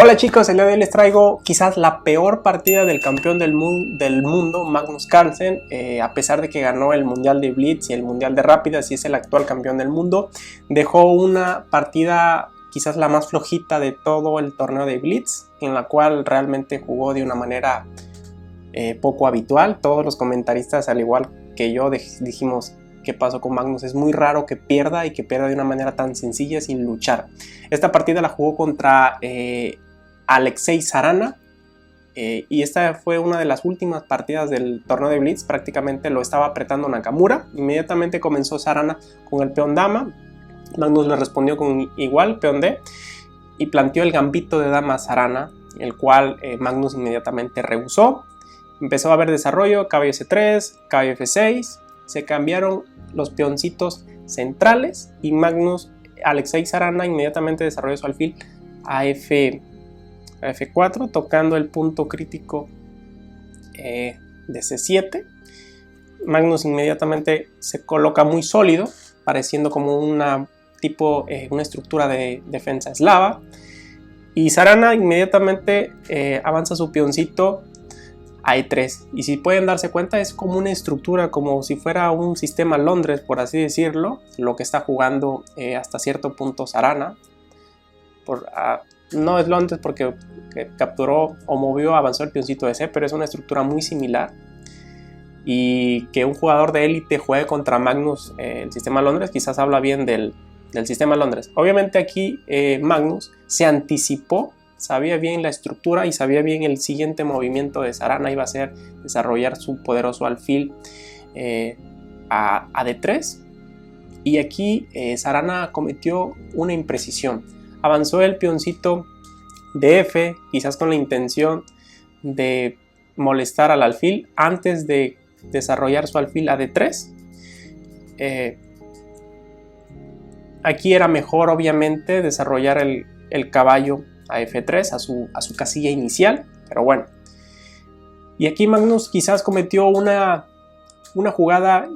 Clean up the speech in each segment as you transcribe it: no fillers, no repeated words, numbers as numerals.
Hola chicos, el día de hoy les traigo quizás la peor partida del campeón del mundo, Magnus Carlsen. A pesar de que ganó el Mundial de Blitz y el Mundial de Rápidas y es el actual campeón del mundo, dejó una partida quizás la más flojita de todo el torneo de Blitz, en la cual realmente jugó de una manera poco habitual. Todos los comentaristas, al igual que yo, dijimos: ¿qué pasó con Magnus? Es muy raro que pierda y que pierda de una manera tan sencilla sin luchar. Esta partida la jugó contra Alexei Sarana, y esta fue una de las últimas partidas del torneo de Blitz. Prácticamente lo estaba apretando Nakamura. Inmediatamente comenzó Sarana con el peón dama. Magnus le respondió con igual peón D y planteó el gambito de dama a Sarana, el cual Magnus inmediatamente rehusó. Empezó a haber desarrollo, caballo C3, caballo F6, se cambiaron los peoncitos centrales y Alexei Sarana inmediatamente desarrolló su alfil a F4, tocando el punto crítico de C7. Magnus inmediatamente se coloca muy sólido, pareciendo como una estructura de defensa eslava, y Sarana inmediatamente avanza su peoncito a E3, y si pueden darse cuenta es como una estructura, como si fuera un sistema Londres, por así decirlo, lo que está jugando hasta cierto punto Sarana. No es Londres porque capturó o movió, avanzó el peoncito de C, pero es una estructura muy similar. Y que un jugador de élite juegue contra Magnus el sistema Londres, quizás habla bien del sistema Londres. Obviamente aquí Magnus se anticipó, sabía bien la estructura y sabía bien el siguiente movimiento de Sarana iba a ser desarrollar su poderoso alfil a D3. Y aquí Sarana cometió una imprecisión. Avanzó el peoncito de F, quizás con la intención de molestar al alfil antes de desarrollar su alfil a D3. Aquí era mejor obviamente desarrollar el caballo a F3, a su casilla inicial, pero bueno. Y aquí Magnus quizás cometió una jugada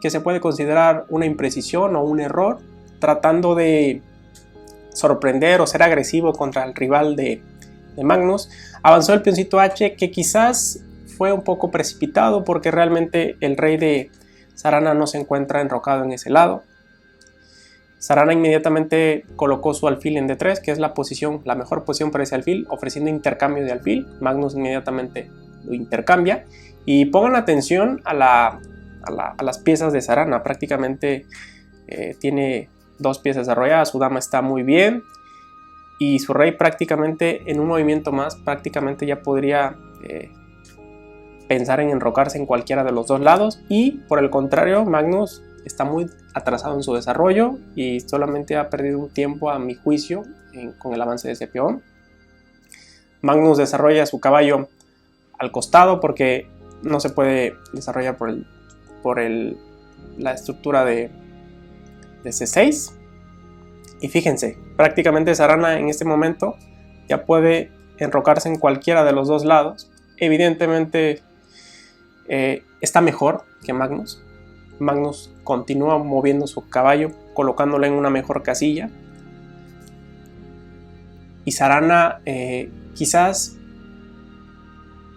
que se puede considerar una imprecisión o un error, tratando de sorprender o ser agresivo contra el rival de Magnus. Avanzó el peoncito H, que quizás fue un poco precipitado porque realmente el rey de Sarana no se encuentra enrocado en ese lado. Sarana inmediatamente colocó su alfil en D3, que es la mejor posición para ese alfil, ofreciendo intercambio de alfil. Magnus inmediatamente lo intercambia. Y pongan atención a las piezas de Sarana. Prácticamente tiene dos piezas desarrolladas, su dama está muy bien y su rey prácticamente en un movimiento más prácticamente ya podría pensar en enrocarse en cualquiera de los dos lados. Y por el contrario, Magnus está muy atrasado en su desarrollo y solamente ha perdido un tiempo, a mi juicio, con el avance de ese peón. Magnus desarrolla su caballo al costado porque no se puede desarrollar por la estructura de C6. Y fíjense, prácticamente Sarana en este momento ya puede enrocarse en cualquiera de los dos lados. Evidentemente está mejor que Magnus. Magnus continúa moviendo su caballo, colocándolo en una mejor casilla. Y Sarana quizás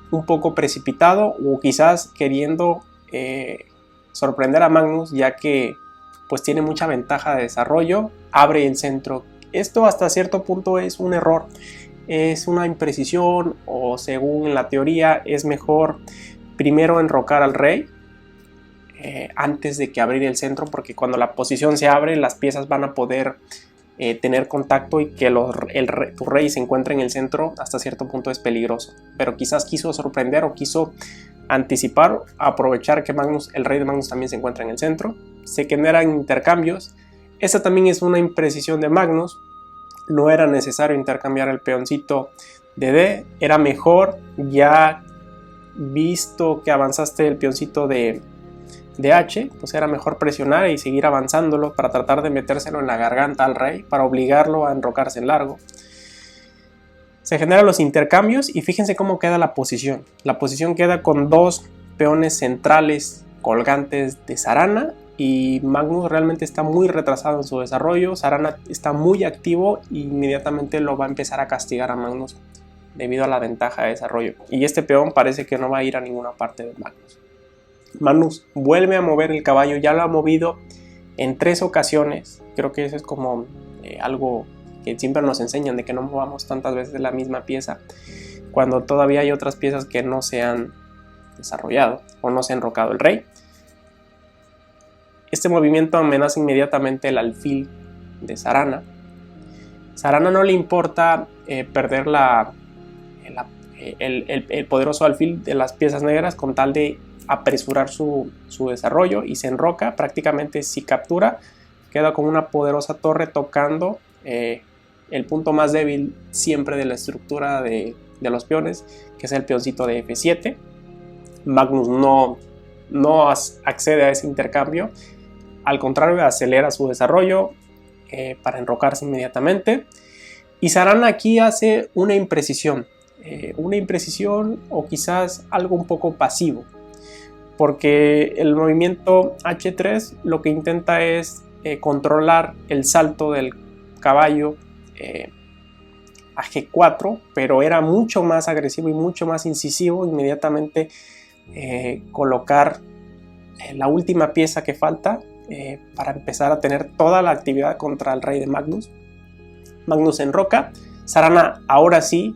un poco precipitado o quizás queriendo sorprender a Magnus, ya que pues tiene mucha ventaja de desarrollo, abre el centro. Esto hasta cierto punto es un error, es una imprecisión, o según la teoría es mejor primero enrocar al rey antes de que abrir el centro, porque cuando la posición se abre las piezas van a poder tener contacto, y que tu rey se encuentre en el centro hasta cierto punto es peligroso. Pero quizás quiso sorprender o quiso anticipar, aprovechar que el rey de Magnus también se encuentra en el centro. Se generan intercambios. Esta también es una imprecisión de Magnus. No era necesario intercambiar el peoncito de D. Era mejor, ya visto que avanzaste el peoncito de H, pues era mejor presionar y seguir avanzándolo para tratar de metérselo en la garganta al rey, para obligarlo a enrocarse en largo. Se generan los intercambios y fíjense cómo queda la posición. La posición queda con dos peones centrales colgantes de Sarana y Magnus realmente está muy retrasado en su desarrollo. Sarana está muy activo y inmediatamente lo va a empezar a castigar a Magnus debido a la ventaja de desarrollo. Y este peón parece que no va a ir a ninguna parte de Magnus. Magnus vuelve a mover el caballo, ya lo ha movido en 3 ocasiones. Creo que eso es como algo que siempre nos enseñan, de que no movamos tantas veces la misma pieza cuando todavía hay otras piezas que no se han desarrollado o no se ha enrocado el rey. Este movimiento amenaza inmediatamente el alfil de Sarana. Sarana no le importa perder el poderoso alfil de las piezas negras con tal de apresurar su desarrollo, y se enroca. Prácticamente, si captura, queda con una poderosa torre tocando el punto más débil siempre de la estructura de los peones, que es el peoncito de F7. Magnus no accede a ese intercambio, al contrario, acelera su desarrollo para enrocarse inmediatamente. Y Sarana aquí hace una imprecisión o quizás algo un poco pasivo, porque el movimiento H3 lo que intenta es controlar el salto del caballo a G4, pero era mucho más agresivo y mucho más incisivo. Inmediatamente colocar la última pieza que falta para empezar a tener toda la actividad contra el rey de Magnus. Magnus se enroca. Sarana ahora sí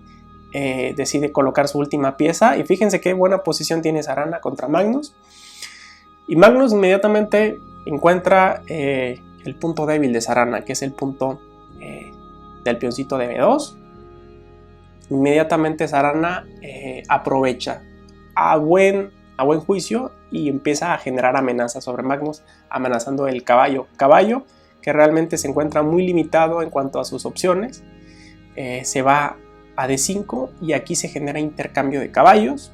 decide colocar su última pieza, y fíjense qué buena posición tiene Sarana contra Magnus. Y Magnus inmediatamente encuentra el punto débil de Sarana, que es el punto del peoncito de B2. Inmediatamente Sarana aprovecha a buen juicio y empieza a generar amenazas sobre Magnus, amenazando el caballo que realmente se encuentra muy limitado en cuanto a sus opciones. Se va a D5 y aquí se genera intercambio de caballos,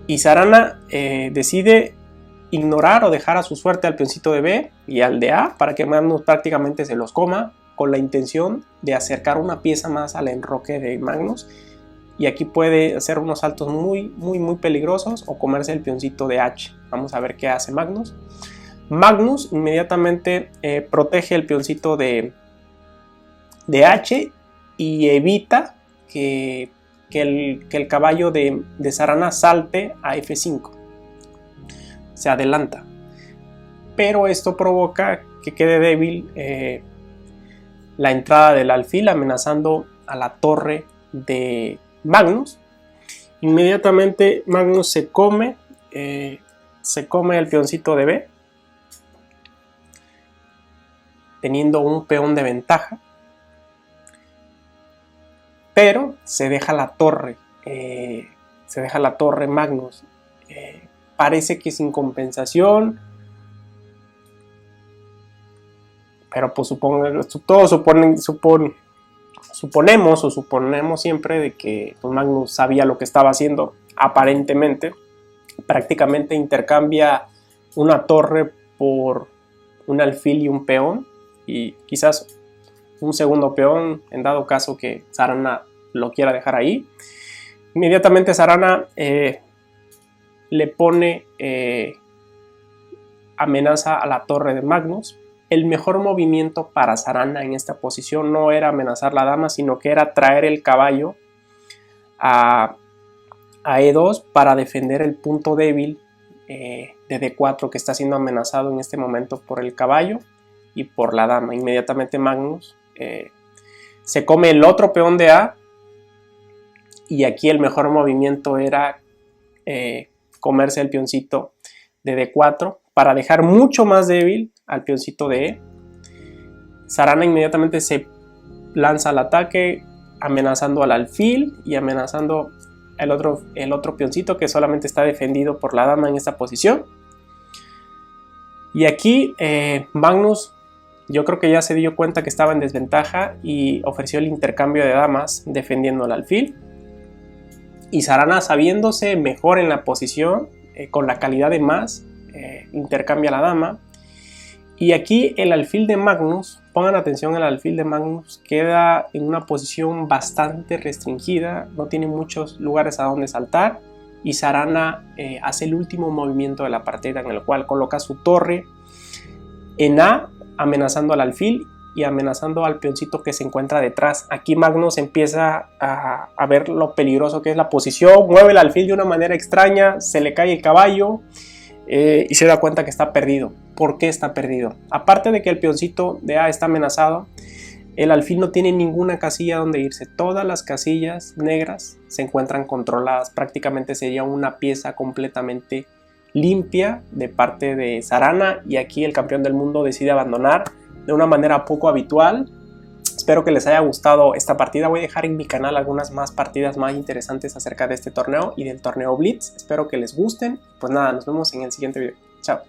y Sarana decide ignorar o dejar a su suerte al peoncito de B y al de A para que Magnus prácticamente se los coma, con la intención de acercar una pieza más al enroque de Magnus. Y aquí puede hacer unos saltos muy peligrosos o comerse el peoncito de H. Vamos a ver qué hace Magnus. Magnus inmediatamente protege el peoncito de H y evita que el caballo de Sarana salte a F5. Se adelanta. Pero esto provoca que quede débil la entrada del alfil, amenazando a la torre de Magnus. Inmediatamente Magnus se come el peoncito de B, teniendo un peón de ventaja, pero se deja la torre Magnus. Parece que sin compensación, pero pues suponemos siempre de que pues, Magnus sabía lo que estaba haciendo. Aparentemente, prácticamente intercambia una torre por un alfil y un peón, y quizás un segundo peón en dado caso que Sarana lo quiera dejar ahí. Inmediatamente Sarana le pone amenaza a la torre de Magnus. El mejor movimiento para Sarana en esta posición no era amenazar la dama, sino que era traer el caballo a E2 para defender el punto débil de D4, que está siendo amenazado en este momento por el caballo y por la dama. Inmediatamente Magnus se come el otro peón de A, y aquí el mejor movimiento era comerse el peoncito de D4 para dejar mucho más débil al peoncito de E. Sarana inmediatamente se lanza al ataque, amenazando al alfil y amenazando el otro peoncito que solamente está defendido por la dama en esta posición. Y aquí Magnus, yo creo que ya se dio cuenta que estaba en desventaja y ofreció el intercambio de damas defendiendo al alfil. Y Sarana, sabiéndose mejor en la posición, con la calidad de más, intercambia la dama. Y aquí el alfil de Magnus, pongan atención, el alfil de Magnus queda en una posición bastante restringida, no tiene muchos lugares a donde saltar, y Sarana hace el último movimiento de la partida, en el cual coloca su torre en A, amenazando al alfil y amenazando al peoncito que se encuentra detrás. Aquí Magnus empieza a ver lo peligroso que es la posición, mueve el alfil de una manera extraña, se le cae el caballo y se da cuenta que está perdido. ¿Por qué está perdido? Aparte de que el peoncito de A está amenazado, el alfil no tiene ninguna casilla donde irse. Todas las casillas negras se encuentran controladas. Prácticamente sería una pieza completamente limpia de parte de Sarana, y aquí el campeón del mundo decide abandonar de una manera poco habitual. Espero que les haya gustado esta partida. Voy a dejar en mi canal algunas más partidas más interesantes acerca de este torneo y del torneo Blitz. Espero que les gusten. Pues nada, nos vemos en el siguiente video.